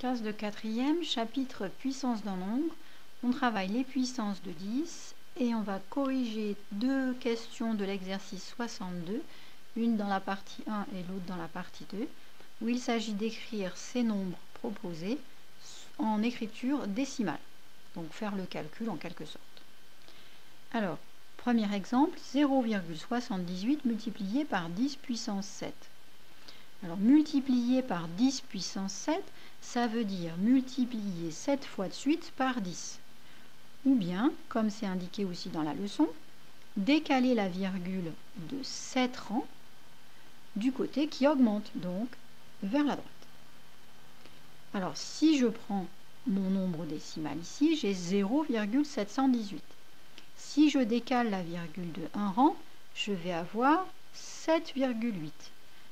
Classe de 4e, chapitre puissance d'un nombre. On travaille les puissances de 10 et on va corriger deux questions de l'exercice 62, une dans la partie 1 et l'autre dans la partie 2, où il s'agit d'écrire ces nombres proposés en écriture décimale. Donc faire le calcul en quelque sorte. Alors, premier exemple, 0,78 multiplié par 10 puissance 7. Alors, multiplier par 10 puissance 7, ça veut dire multiplier 7 fois de suite par 10. Ou bien, comme c'est indiqué aussi dans la leçon, décaler la virgule de 7 rangs du côté qui augmente, donc vers la droite. Alors, si je prends mon nombre décimal ici, j'ai 0,718. Si je décale la virgule de 1 rang, je vais avoir 7,8.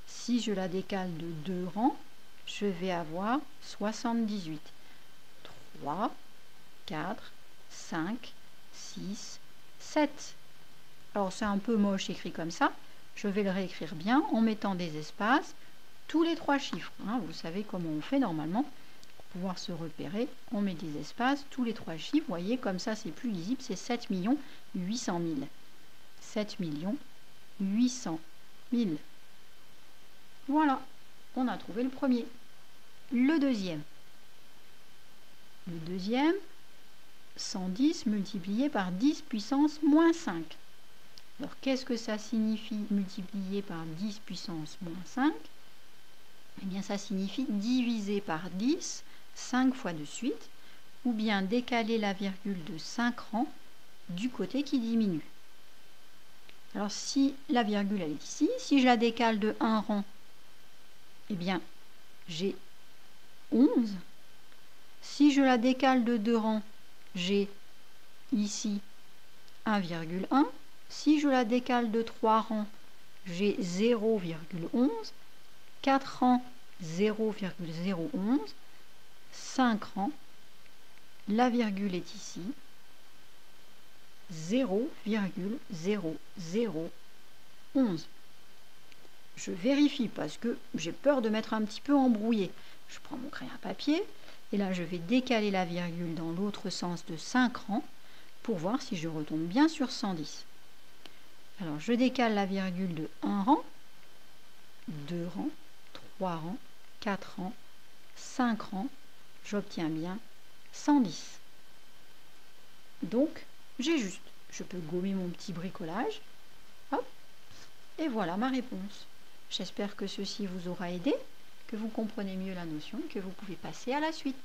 Si je la décale de 2 rangs, je vais avoir 78. 3, 4, 5, 6, 7. Alors c'est un peu moche écrit comme ça. Je vais le réécrire bien en mettant des espaces tous les 3 chiffres. Vous savez comment on fait normalement. Pour pouvoir se repérer, on met des espaces tous les 3 chiffres. Vous voyez, comme ça c'est plus lisible, c'est 7 800 000. 7 800 000. Voilà, on a trouvé le premier. Le deuxième. Le deuxième, 110 multiplié par 10 puissance moins 5. Alors, qu'est-ce que ça signifie multiplier par 10 puissance moins 5? Eh bien, ça signifie diviser par 10, 5 fois de suite, ou bien décaler la virgule de 5 rangs du côté qui diminue. Alors, si la virgule elle est ici, si je la décale de 1 rang, eh bien, j'ai 11. Si je la décale de 2 rangs, j'ai ici 1,1. Si je la décale de 3 rangs, j'ai 0,11. 4 rangs, 0,011. 5 rangs, la virgule est ici, 0,0011. Je vérifie parce que j'ai peur de m'être un petit peu embrouillé. Je prends mon crayon à papier et là je vais décaler la virgule dans l'autre sens de 5 rangs pour voir si je retombe bien sur 110. Alors je décale la virgule de 1 rang, 2 rangs, 3 rangs, 4 rangs, 5 rangs, j'obtiens bien 110. Donc j'ai juste, je peux gommer mon petit bricolage, hop, et voilà ma réponse. J'espère que ceci vous aura aidé, que vous comprenez mieux la notion, que vous pouvez passer à la suite.